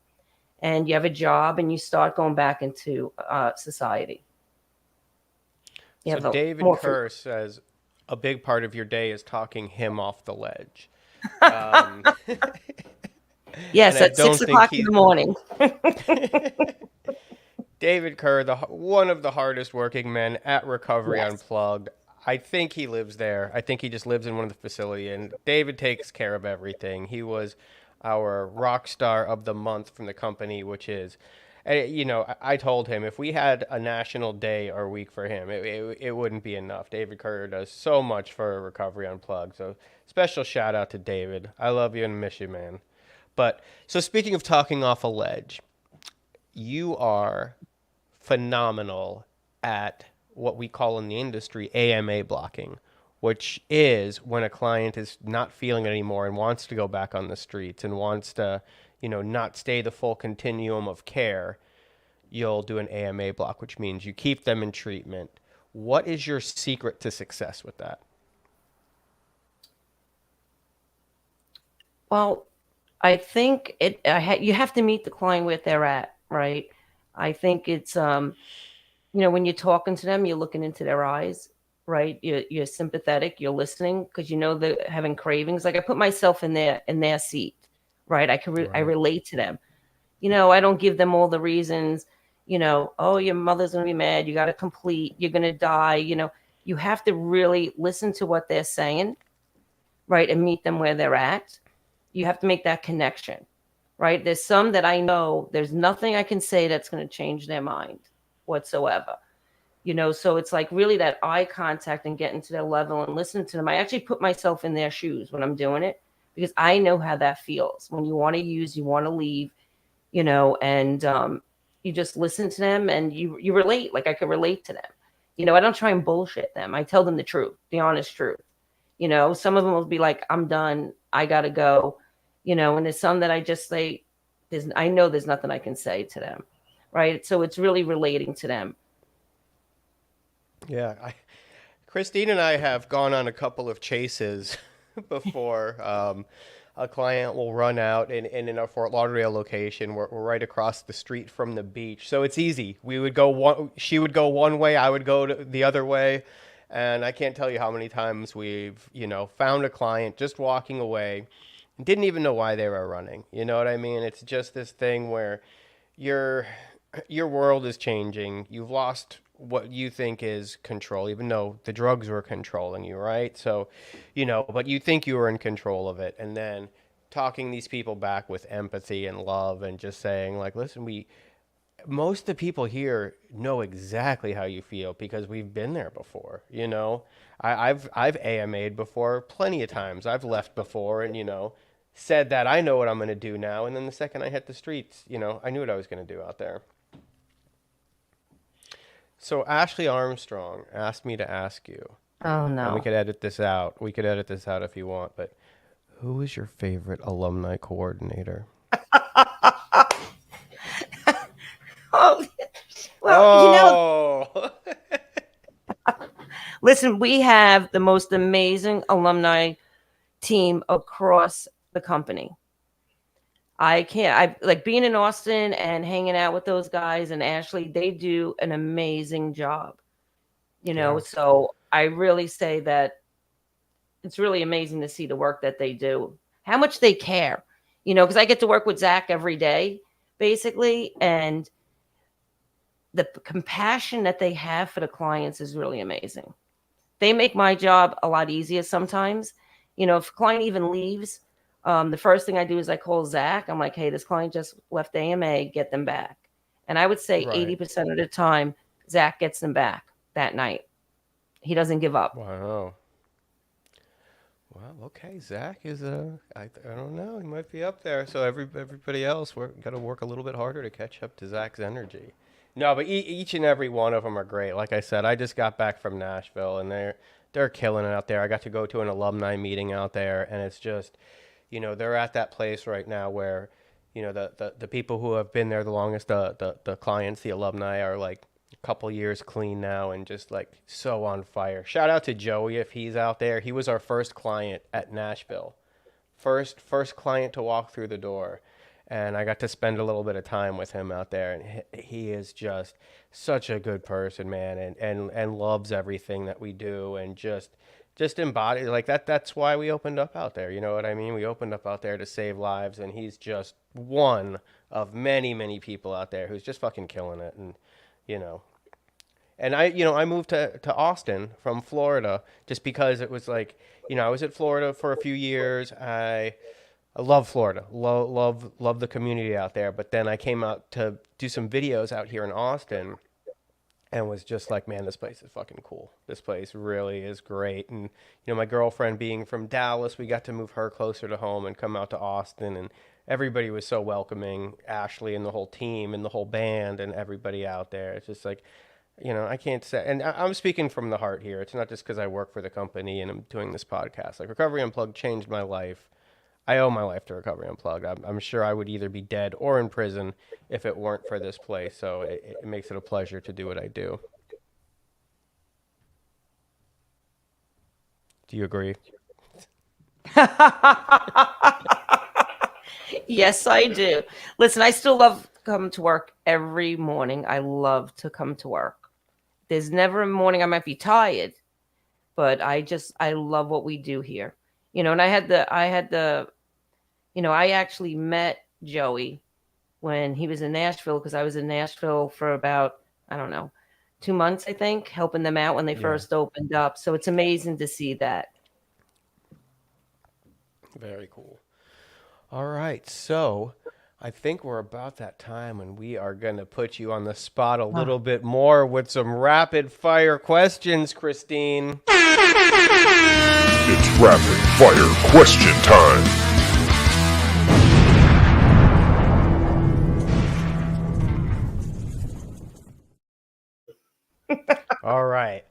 And you have a job and you start going back into society. So David Kerr says a big part of your day is talking him off the ledge. Yes, at 6 o'clock in the morning. David Kerr, one of the hardest working men at Recovery Yes. Unplugged. I think he lives there. I think he just lives in one of the facilities. And David takes care of everything. He was our rock star of the month from the company, which is, I told him if we had a national day or week for him, it wouldn't be enough. David Kerr does so much for Recovery Unplugged. So special shout out to David. I love you and miss you, man. But so speaking of talking off a ledge, you are phenomenal at what we call in the industry AMA blocking, which is when a client is not feeling it anymore and wants to go back on the streets and wants to, not stay the full continuum of care. You'll do an AMA block, which means you keep them in treatment. What is your secret to success with that? Well, I think you have to meet the client where they're at, right? I think it's, when you're talking to them, you're looking into their eyes, right? You're sympathetic, you're listening because they're having cravings. Like I put myself in their seat, right? I relate to them. I don't give them all the reasons, oh, your mother's going to be mad. You got to complete, you're going to die. You have to really listen to what they're saying, right? And meet them where they're at. You have to make that connection, right? There's some that I know there's nothing I can say that's going to change their mind whatsoever. So it's like really that eye contact and getting to their level and listening to them. I actually put myself in their shoes when I'm doing it because I know how that feels when you want to use, you want to leave, and you just listen to them and you relate. Like I could relate to them. I don't try and bullshit them. I tell them the truth, the honest truth. Some of them will be like, I'm done. I got to go, and there's some that I just say, I know there's nothing I can say to them. Right. So it's really relating to them. Yeah. Christine and I have gone on a couple of chases before. A client will run out and in our Fort Lauderdale location, we're right across the street from the beach. So it's easy. She would go one way, I would go the other way. And I can't tell you how many times we've, found a client just walking away and didn't even know why they were running. You know what I mean? It's just this thing where your world is changing. You've lost what you think is control, even though the drugs were controlling you, right? So, but you think you were in control of it. And then talking these people back with empathy and love and just saying like, listen, most of the people here know exactly how you feel because we've been there before, I've AMA'd before plenty of times. I've left before and, said that I know what I'm going to do now. And then the second I hit the streets, I knew what I was going to do out there. So Ashley Armstrong asked me to ask you. Oh, no. And we could edit this out. We could edit this out if you want. But who is your favorite alumni coordinator? Oh, well, Listen, we have the most amazing alumni team across the company. I like being in Austin and hanging out with those guys and Ashley. They do an amazing job, so I really say that it's really amazing to see the work that they do, how much they care, because I get to work with Zach every day, basically. And the compassion that they have for the clients is really amazing. They make my job a lot easier sometimes. If a client even leaves, the first thing I do is I call Zach. I'm like, hey, this client just left AMA, get them back. And I would say 80% of the time, Zach gets them back that night. He doesn't give up. Wow. Well, okay. Zach is I don't know. He might be up there. So everybody else, we're got to work a little bit harder to catch up to Zach's energy. No, but each and every one of them are great. Like I said, I just got back from Nashville, and they're killing it out there. I got to go to an alumni meeting out there, and it's just, they're at that place right now where, the people who have been there the longest, the clients, the alumni, are like a couple years clean now and just like so on fire. Shout out to Joey if he's out there. He was our first client at Nashville. First client to walk through the door. And I got to spend a little bit of time with him out there, and he is just such a good person, man, and loves everything that we do, and just embodies like that. That's why we opened up out there. You know what I mean? We opened up out there to save lives, and he's just one of many, many people out there who's just fucking killing it. And and I moved to Austin from Florida just because it was like, I was at Florida for a few years. I love Florida, love the community out there. But then I came out to do some videos out here in Austin and was just like, man, this place is fucking cool. This place really is great. And, my girlfriend being from Dallas, we got to move her closer to home and come out to Austin. And everybody was so welcoming, Ashley and the whole team and the whole band and everybody out there. It's just like, I can't say, and I'm speaking from the heart here. It's not just because I work for the company and I'm doing this podcast. Like, Recovery Unplugged changed my life. I owe my life to Recovery Unplugged. I'm sure I would either be dead or in prison if it weren't for this place. So it makes it a pleasure to do what I do. Do you agree? Yes, I do. Listen, I still love coming to work every morning. I love to come to work. There's never a morning I might be tired, but I love what we do here. And I actually met Joey when he was in Nashville, because I was in Nashville for about, I don't know, 2 months, I think, helping them out when they first opened up. So it's amazing to see that. Very cool. All right. So I think we're about that time when we are going to put you on the spot a little bit more with some rapid fire questions, Christine. It's rapid fire question time. All right.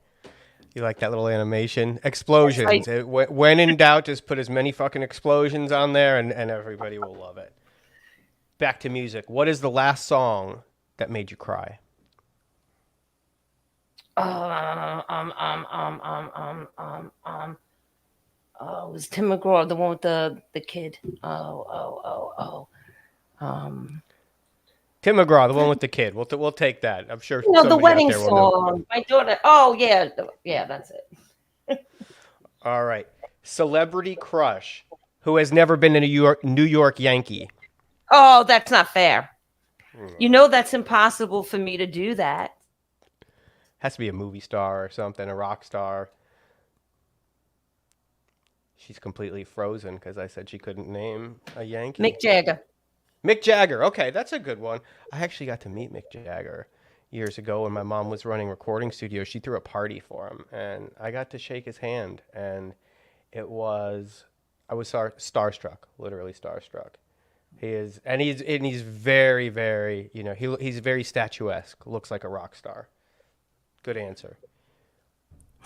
You like that little animation? Explosions. When in doubt, just put as many fucking explosions on there and everybody will love it. Back to music. What is the last song that made you cry? It was Tim McGraw, the one with the kid. Tim McGraw, the one with the kid. We'll take that. I'm sure. The wedding song. My daughter. Oh yeah, that's it. All right. Celebrity crush who has never been a New York Yankee. Oh, that's not fair. That's impossible for me to do that. Has to be a movie star or something, a rock star. She's completely frozen because I said she couldn't name a Yankee. Mick Jagger. Mick Jagger. Okay, that's a good one. I actually got to meet Mick Jagger years ago when my mom was running recording studios. She threw a party for him, and I got to shake his hand, and I was starstruck, literally starstruck. He's very, very, he's very statuesque, looks like a rock star. Good answer.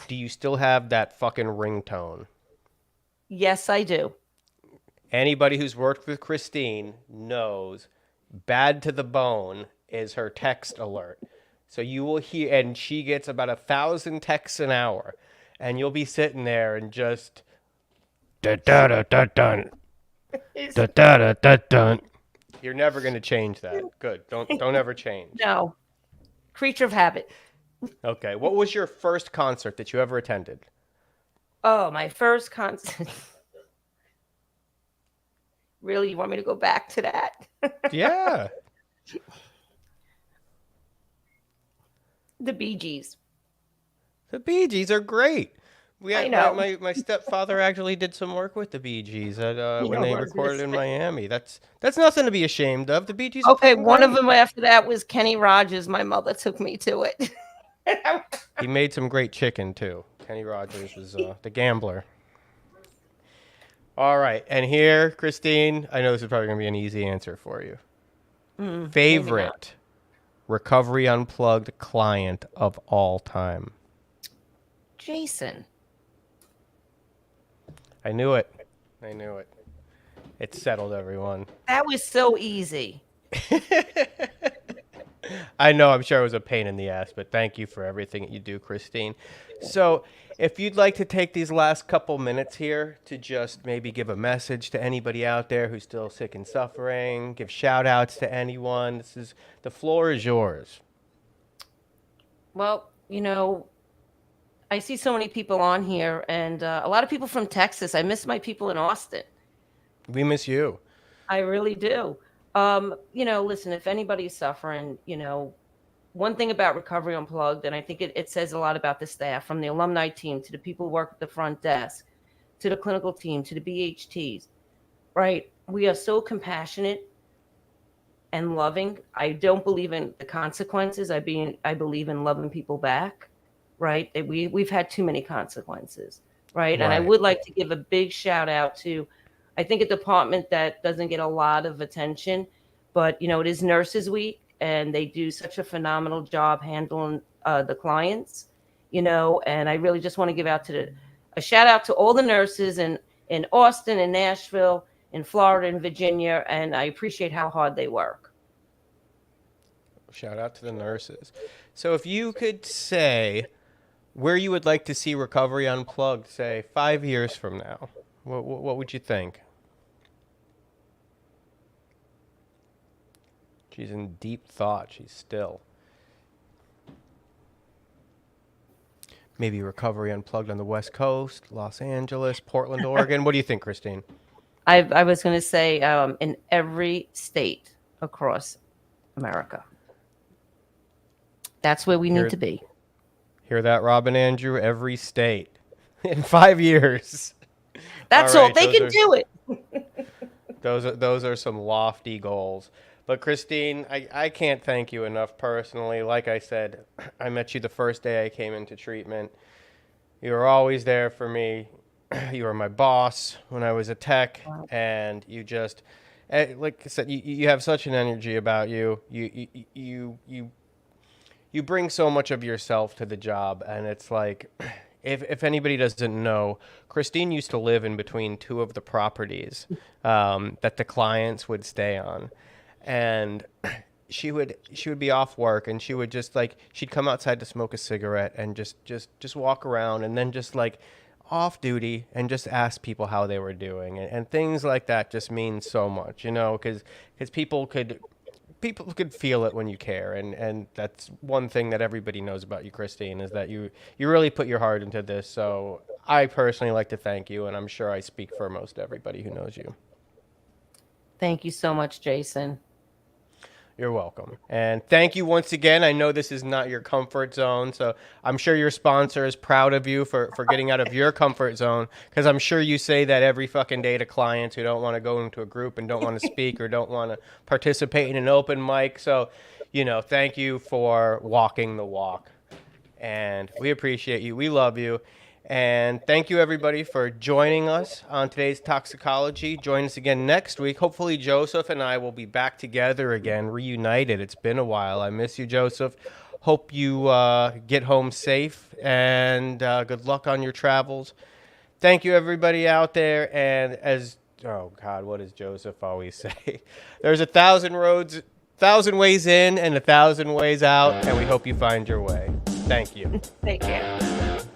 Do you still have that fucking ringtone? Yes, I do. Anybody who's worked with Christine knows Bad to the Bone is her text alert. So you will hear, and she gets about 1,000 texts an hour. and you'll be sitting there and just da-da-da-da-dun. Da-da-da-da-dun. You're never going to change that. Good. Don't ever change. No. Creature of habit. Okay. What was your first concert that you ever attended? Oh, my first concert. Really? You want me to go back to that? Yeah. The Bee Gees. The Bee Gees are great. I know. My stepfather actually did some work with the Bee Gees when they recorded in Miami. That's nothing to be ashamed of. The Bee Gees. Okay, one of them after that was Kenny Rogers. My mother took me to it. He made some great chicken too. Kenny Rogers was the gambler. All right, and here, Christine, I know this is probably going to be an easy answer for you. Favorite Recovery Unplugged client of all time? Jason. I knew it. It settled everyone. That was so easy. I know, I'm sure it was a pain in the ass, but thank you for everything that you do, Christine. So if you'd like to take these last couple minutes here to just maybe give a message to anybody out there who's still sick and suffering, give shout outs to anyone, the floor is yours. Well, I see so many people on here, and a lot of people from Texas. I miss my people in Austin. We miss you. I really do. Listen, if anybody's suffering, one thing about Recovery Unplugged, and I think it says a lot about the staff, from the alumni team to the people who work at the front desk, to the clinical team, to the BHTs, right? We are so compassionate and loving. I don't believe in the consequences. I believe in loving people back, right? We've had too many consequences, right? And I would like to give a big shout out to, I think, a department that doesn't get a lot of attention, but it is Nurses Week, and they do such a phenomenal job handling the clients, and I really just want to give a shout out to all the nurses in Austin and Nashville, in Florida and Virginia, and I appreciate how hard they work. Shout out to the nurses. So if you could say where you would like to see Recovery Unplugged, say 5 years from now, what would you think? She's in deep thought. She's still. Maybe Recovery Unplugged on the West Coast, Los Angeles, Portland, Oregon. What do you think, Christine? I was going to say in every state across America. That's where we need to be. Hear that, Robin Andrew? Every state in 5 years. That's all. They can do it. Those are some lofty goals. But Christine, I can't thank you enough personally. Like I said, I met you the first day I came into treatment. You were always there for me. You were my boss when I was a tech, and you just, like I said, you have such an energy about you. You bring so much of yourself to the job, and it's like, if anybody doesn't know, Christine used to live in between two of the properties that the clients would stay on. And she would be off work, and she would just she'd come outside to smoke a cigarette and just walk around, and then just off duty and just ask people how they were doing, and things like that just mean so much, because people could feel it when you care, and that's one thing that everybody knows about you, Christine, is that you really put your heart into this. So I personally like to thank you, and I'm sure I speak for most everybody who knows you. Thank you so much, Jason. You're welcome. And thank you once again. I know this is not your comfort zone, so I'm sure your sponsor is proud of you for getting out of your comfort zone, because I'm sure you say that every fucking day to clients who don't want to go into a group and don't want to speak or don't want to participate in an open mic. So, thank you for walking the walk. And we appreciate you. We love you. And thank you, everybody, for joining us on today's Talksicology. Join us again next week. Hopefully, Joseph and I will be back together again, reunited. It's been a while. I miss you, Joseph. Hope you get home safe, and good luck on your travels. Thank you, everybody out there. And oh, God, what does Joseph always say? There's 1,000 ways in and 1,000 ways out, and we hope you find your way. Thank you. Take care.